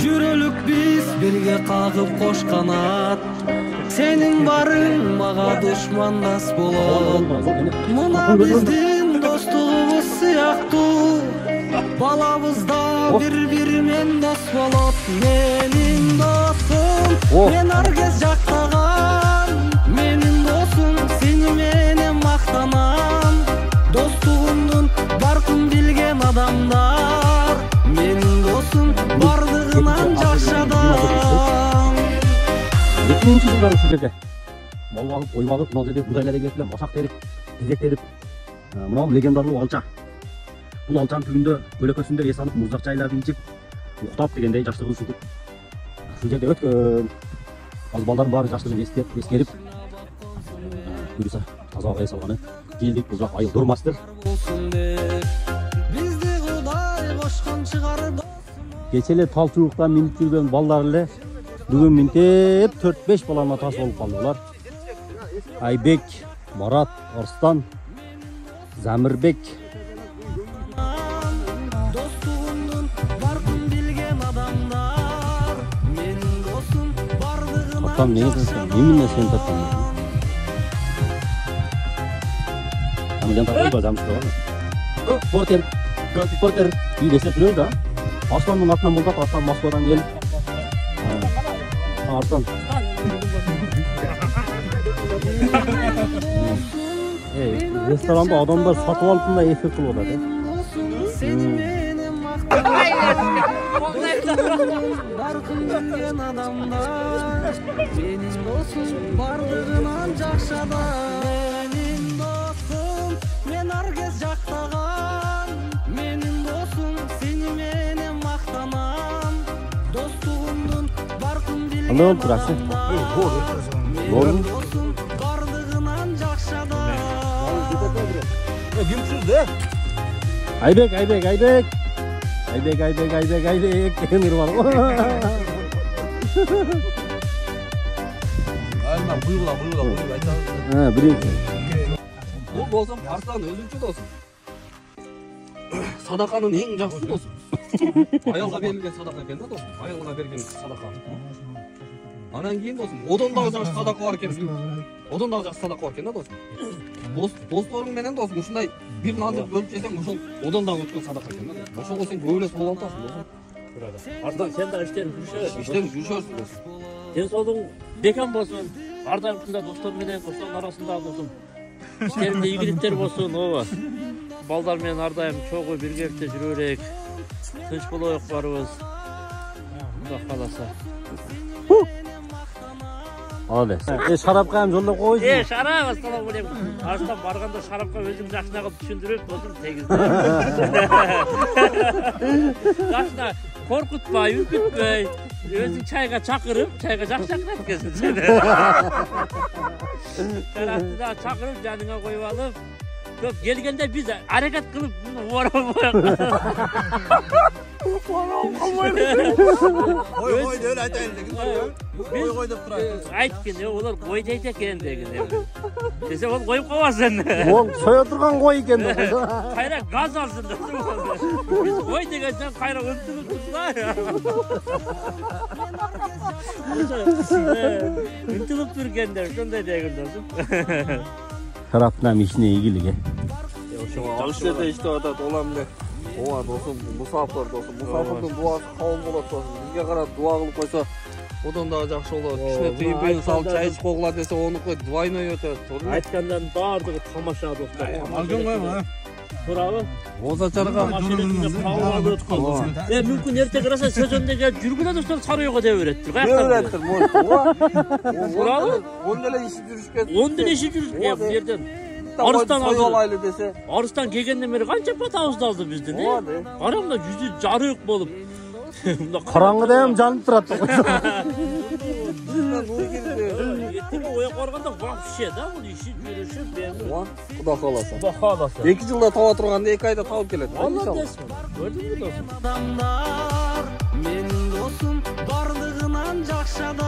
Жүрөлүк биз бирге кагып кош канат. Сенин барың мага душмандас болот. Мына биздин достугубуз сыяктуу. Балабызда bir-biriмен дос болот. Менин досум, мен ар кез жактаган. Менин досум, сени менен мактанам. Достугумдун баркын билген адамдар. Менин досум, бардыгынан жакшадам. 2000-жылдар ушул жерде мал багып, ой багып, мына жерде будайлар эгетип, масак терип, кезек терип, мына легендарлуу алча. Бул алчанын түбүндө көлөкөсүндө эс алып, муздак жайларды ичип, уктап дегендей жаштыгын сүрүп. Ушул жерде өткөн. Азыр балдардын баары жаштыгын эскерип, буюрса таза эс алганы. Келдик, бул жак айыл дурмастыр. Бизди Кудай кошкон чыгар. Кече эле тал чубуктан минип жүргөн балдар эле бүгүн минтеп 4-5 баланын атасы болуп калдылар. Айбек, Марат, Арстан, Замирбек. Достугумдун баркын билген адамдар. Менин досум бардыгынан. Атам неге тапқан? Немен сен тапқан? Амелен тапқан замшылар. Портер. И десе жүрөй да. Асланның атынан болдақ, Аслан Москвадан келіп. Аслан. Ресторанда адамдар сатып алып мына эфир кылып атат. Баркын билген адамдар. Менин досум бардыгынан жакшада. Менин досум, мен ар кез жактаган. Менин досум, сени менен мактанам. Достугумдун баркын билген Аны турасы. Менин досум бардыгынан жакшада. Айбек. Кемир бар. Айма буйгула айтабыз. Биринчи. Бул болсом Арслан өзүнчө досум. Садаканын эң жакшы досу. Аялга берилген садака экен да досум. Аялга берген садака. Анан кийин досум, одон дагы жакшы садака бар экен. Одон дагы жакшы садака бар экен да досум. Досторуң менен досум ушундай бир нанды бөлүп жесең, ошол одон дагы өткөн садака экен да. Ошого сен көп эле болуп атасың досум. Ардан сен дагы иштериң жүрүшөсүң. Иштериң жүрүшөсүң досум. Ден соолугуң бекем болсун. Ар дайым ушундай достор менен, достордун арасында досум. Иштериңде ийгиликтер болсун, ооба. Балдар менен ар дайым чогуу биргеликте жүрө берейик. Тынч болоюк барыбыз. Кудай кааласа. Молодец. Шарапка ham жолдоп койсуң. Шарап, ассаламу алейкум. Арстан барганда шарапка өзүң жакшына кылып түшүндүрөт болсуң тегизде. Жакшына коркутпай, үркүтпөй, өзүң чайга чакырып, чайга жакшы чакырат экенсиң сен. Шарапты да чакырып, жаныңа коюп алып, көп келгенде биз аракет кылып Ой деп айтайын деген. Ой деп турат. Айткын, олар кой дейт экен деген. Десе ол коюп калбасын. Ол соя турган кой экен да. Кайра газ алсын да. Биз кой дегенден кайра өлтүрүп турса. Өлтүрүп тургенде ошондой деген досум. Шараптын ишине ийгилиги. Ошого жерде иштеп атат улам эле. Ооба досум, мусафир досум. Мусафирдин дуасы кабыл болот досум. Бизге карап дуа кылып койсо, одан дагы жакшы болот. Кичине тыйын салып чай ичип койгула десе, онуку двойной өтөт. Айткандан баардыгы тамаша достор. Алган койма. Туурабы? Озачарга мүмкүн эрте караса сезонда жүргүнө достор сарыйга деп береттир. Береттир, может. Туурабы? Онда эле ишип жүрүшкөн. Онда эле ишип жүрүшкөн бу жерден. Арыстан алайлы десе. Арыстан келгенден бери канча батабызды алды биздин, Кара мына жүзү жарык болуп. Караңгыда ham жанып турат. Эртеге ояк барганда вообще да бул иши жүрүшү бемил. Кудай кааласа. Кудай кааласа. 2 жылда таба турганда 2 айда табып келет. Көрдүңбү досум? Менин досум бардыгынан жакшада.